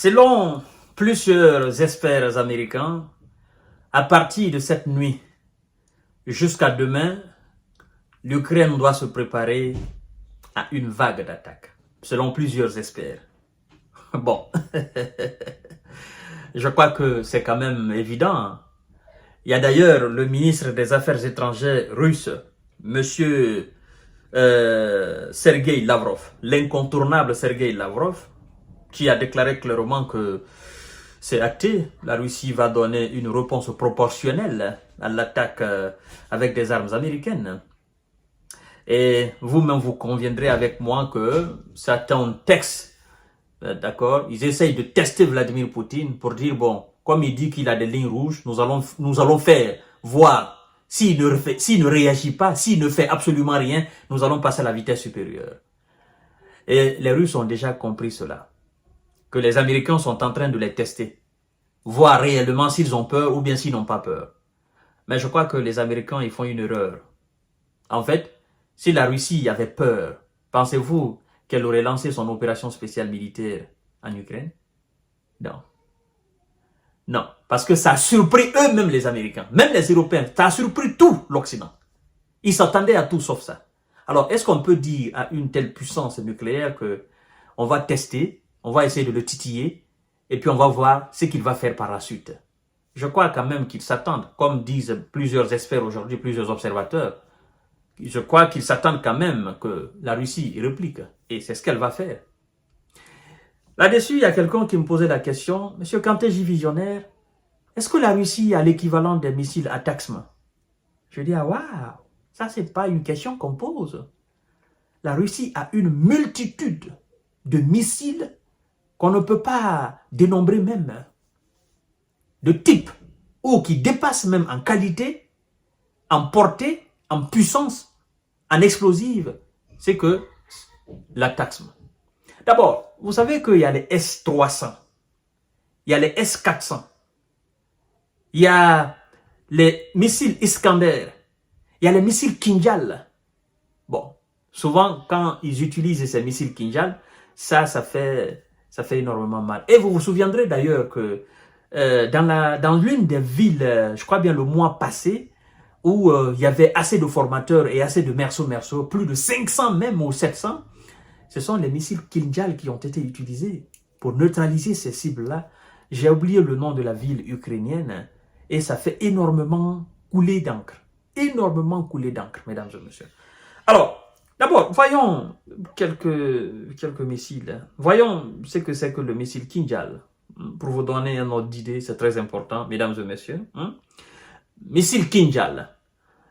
Selon plusieurs experts américains, à partir de cette nuit jusqu'à demain, l'Ukraine doit se préparer à une vague d'attaques, selon plusieurs experts. Bon, je crois que c'est quand même évident. Il y a d'ailleurs le ministre des Affaires étrangères russe, monsieur Sergei Lavrov, l'incontournable Sergei Lavrov, qui a déclaré clairement que c'est acté, la Russie va donner une réponse proportionnelle à l'attaque avec des armes américaines. Et vous-même, vous conviendrez avec moi que certains textes, d'accord, ils essayent de tester Vladimir Poutine pour dire, bon, comme il dit qu'il a des lignes rouges, nous allons faire voir s'il ne réagit pas, s'il ne fait absolument rien, nous allons passer à la vitesse supérieure. Et les Russes ont déjà compris cela, que les Américains sont en train de les tester, voir réellement s'ils ont peur ou bien s'ils n'ont pas peur. Mais je crois que les Américains, ils font une erreur. En fait, si la Russie avait peur, pensez-vous qu'elle aurait lancé son opération spéciale militaire en Ukraine? Non. Non, parce que ça a surpris eux-mêmes les Américains, même les Européens, ça a surpris tout l'Occident. Ils s'attendaient à tout sauf ça. Alors, est-ce qu'on peut dire à une telle puissance nucléaire que on va tester, on va essayer de le titiller, et puis on va voir ce qu'il va faire par la suite? Je crois quand même qu'ils s'attendent, comme disent plusieurs experts aujourd'hui, plusieurs observateurs, je crois qu'ils s'attendent quand même que la Russie réplique, et c'est ce qu'elle va faire. Là-dessus, il y a quelqu'un qui me posait la question, Monsieur Kanté J. Visionnaire, est-ce que la Russie a l'équivalent des missiles ATACMS? Je dis, ah waouh, ça c'est pas une question qu'on pose. La Russie a une multitude de missiles qu'on ne peut pas dénombrer même, de type, ou qui dépassent même en qualité, en portée, en puissance, en explosive, c'est que l'ATACMS. D'abord, vous savez qu'il y a les S-300, il y a les S-400, il y a les missiles Iskander, il y a les missiles Kinjal. Bon, souvent, quand ils utilisent ces missiles Kinjal, ça fait énormément mal. Et vous vous souviendrez d'ailleurs que dans l'une des villes, je crois bien le mois passé, où il y avait assez de formateurs et assez de mercenaires, plus de 500 même ou 700, ce sont les missiles Kinjal qui ont été utilisés pour neutraliser ces cibles-là. J'ai oublié le nom de la ville ukrainienne et ça fait énormément couler d'encre. Énormément couler d'encre, mesdames et messieurs. Alors, d'abord, voyons quelques missiles. Voyons ce que c'est que le missile Kinjal. Pour vous donner un ordre d'idée, c'est très important, mesdames et messieurs. Missile Kinjal.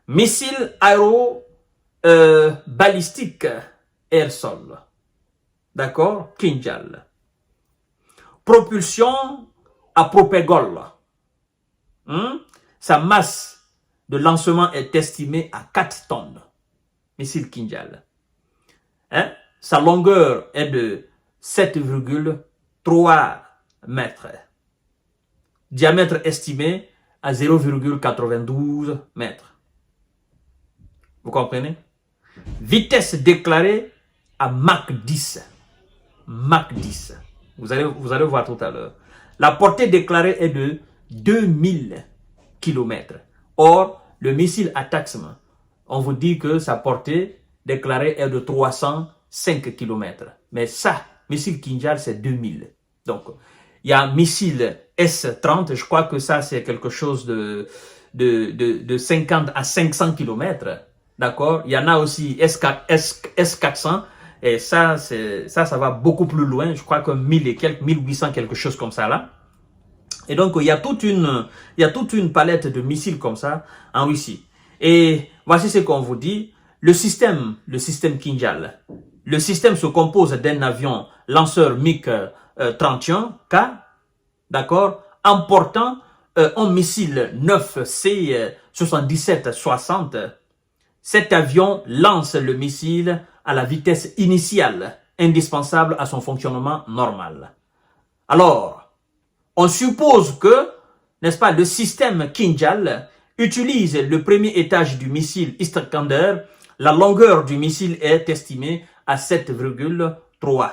Missile aéro-balistique air-sol. D'accord? Kinjal. Propulsion à propégole. Sa masse de lancement est estimée à 4 tonnes. Missile Kinjal. Sa longueur est de 7,3 mètres. Diamètre estimé à 0,92 mètres. Vous comprenez? Vitesse déclarée à Mach 10. Mach 10. Vous allez voir tout à l'heure. La portée déclarée est de 2000 km. Or, le missile ATACMS, on vous dit que sa portée déclarée est de 305 km. Mais ça, missile Kinjal, c'est 2000. Donc, il y a un missile S-30, je crois que ça, c'est quelque chose de 50 à 500 km. D'accord? Il y en a aussi S400. Et ça va beaucoup plus loin. Je crois que 1000 et quelques, 1800, quelque chose comme ça là. Et donc, il y a toute une palette de missiles comme ça en Russie. Et voici ce qu'on vous dit. Le système Kinjal. Le système se compose d'un avion lanceur MiG-31K, d'accord, emportant un missile 9C-77-60. Cet avion lance le missile à la vitesse initiale, indispensable à son fonctionnement normal. Alors, on suppose que, n'est-ce pas, le système Kinjal utilise le premier étage du missile Iskander. La longueur du missile est estimée à 7,3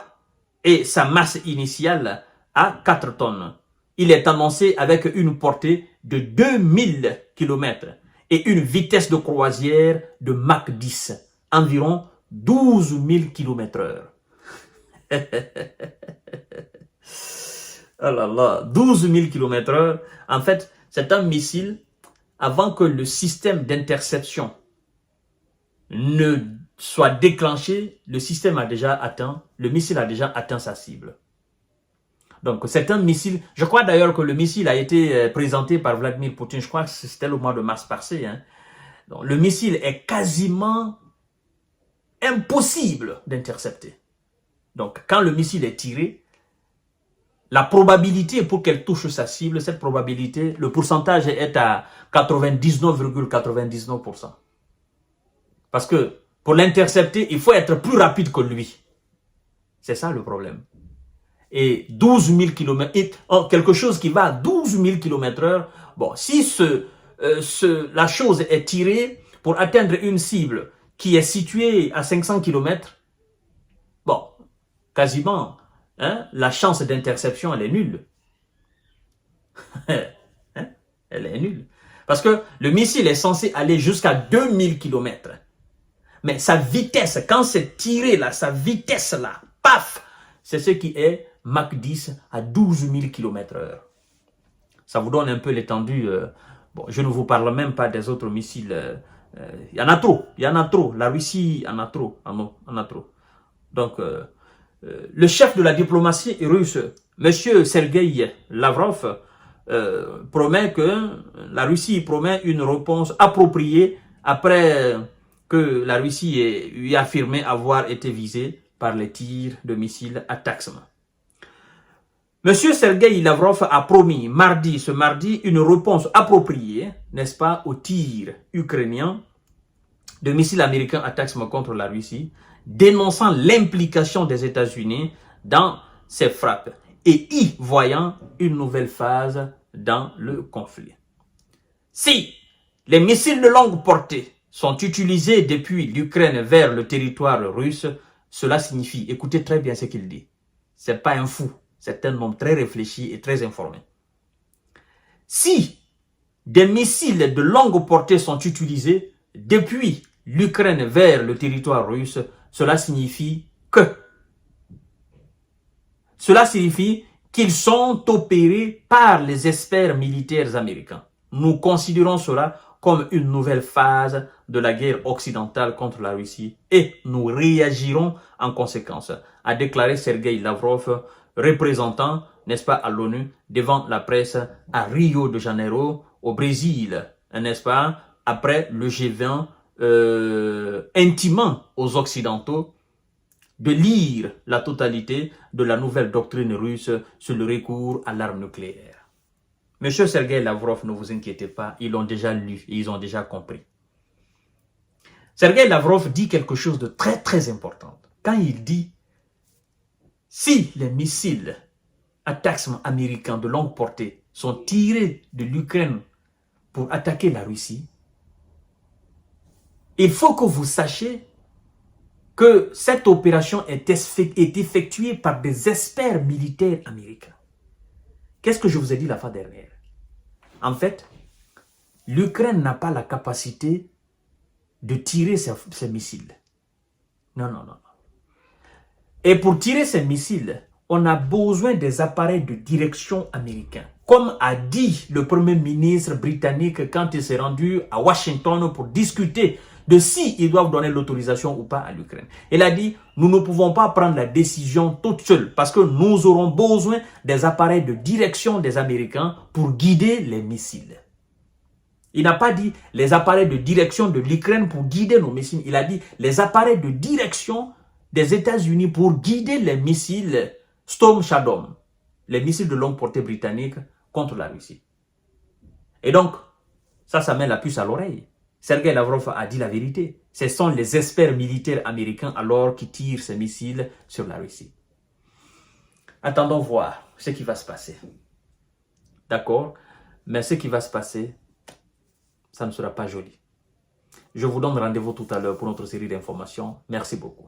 et sa masse initiale à 4 tonnes. Il est annoncé avec une portée de 2000 km et une vitesse de croisière de Mach 10, environ 12 000 km/h. Oh là là, 12 000 km/h. En fait, c'est un missile, avant que le système d'interception ne soit déclenché, le missile a déjà atteint sa cible. Donc, c'est un missile. Je crois d'ailleurs que le missile a été présenté par Vladimir Poutine. Je crois que c'était le mois de mars passé. Hein. Donc, le missile est quasiment impossible d'intercepter. Donc, quand le missile est tiré, la probabilité pour qu'elle touche sa cible, cette probabilité, le pourcentage est à 99,99%. Parce que pour l'intercepter, il faut être plus rapide que lui. C'est ça le problème. Et 12 000 km, quelque chose qui va à 12 000 km/h, bon, si la chose est tirée pour atteindre une cible qui est située à 500 km, bon, quasiment, hein, la chance d'interception, elle est nulle. Hein? Elle est nulle. Parce que le missile est censé aller jusqu'à 2000 km. Mais sa vitesse, quand c'est tiré là, sa vitesse là, paf, c'est ce qui est Mach 10 à 12 000 km/h. Ça vous donne un peu l'étendue. Bon, je ne vous parle même pas des autres missiles. Il y en a trop, il y en a trop. La Russie en a trop, en a trop. Donc, le chef de la diplomatie russe, M. Sergueï Lavrov, promet que la Russie promet une réponse appropriée après que la Russie ait affirmé avoir été visée par les tirs de missiles ATACMS. M. Sergueï Lavrov a promis ce mardi une réponse appropriée, n'est-ce pas, aux tirs ukrainiens de missiles américains ATACMS contre la Russie, dénonçant l'implication des États-Unis dans ces frappes et y voyant une nouvelle phase dans le conflit. Si les missiles de longue portée sont utilisés depuis l'Ukraine vers le territoire russe, cela signifie, écoutez très bien ce qu'il dit, c'est pas un fou, c'est un homme très réfléchi et très informé. Si des missiles de longue portée sont utilisés depuis l'Ukraine vers le territoire russe, cela signifie qu'ils sont opérés par les experts militaires américains. Nous considérons cela comme une nouvelle phase de la guerre occidentale contre la Russie et nous réagirons en conséquence, a déclaré Sergueï Lavrov, représentant, n'est-ce pas, à l'ONU devant la presse à Rio de Janeiro, au Brésil, n'est-ce pas, après le G20, intimant aux Occidentaux de lire la totalité de la nouvelle doctrine russe sur le recours à l'arme nucléaire. Monsieur Sergueï Lavrov, ne vous inquiétez pas, ils l'ont déjà lu et ils ont déjà compris. Sergueï Lavrov dit quelque chose de très très important. Quand il dit, si les missiles ATACMS américains de longue portée sont tirés de l'Ukraine pour attaquer la Russie, il faut que vous sachiez que cette opération est effectuée par des experts militaires américains. Qu'est-ce que je vous ai dit la fois dernière? En fait, l'Ukraine n'a pas la capacité de tirer ces missiles. Non, non, non. Et pour tirer ces missiles, on a besoin des appareils de direction américains. Comme a dit le Premier ministre britannique quand il s'est rendu à Washington pour discuter de s'ils doivent donner l'autorisation ou pas à l'Ukraine. Il a dit, nous ne pouvons pas prendre la décision toute seule parce que nous aurons besoin des appareils de direction des Américains pour guider les missiles. Il n'a pas dit les appareils de direction de l'Ukraine pour guider nos missiles. Il a dit les appareils de direction des États-Unis pour guider les missiles Storm Shadow, les missiles de longue portée britanniques contre la Russie. Et donc, ça met la puce à l'oreille. Sergueï Lavrov a dit la vérité. Ce sont les experts militaires américains alors qui tirent ces missiles sur la Russie. Attendons voir ce qui va se passer. D'accord? Mais ce qui va se passer, ça ne sera pas joli. Je vous donne rendez-vous tout à l'heure pour notre série d'informations. Merci beaucoup.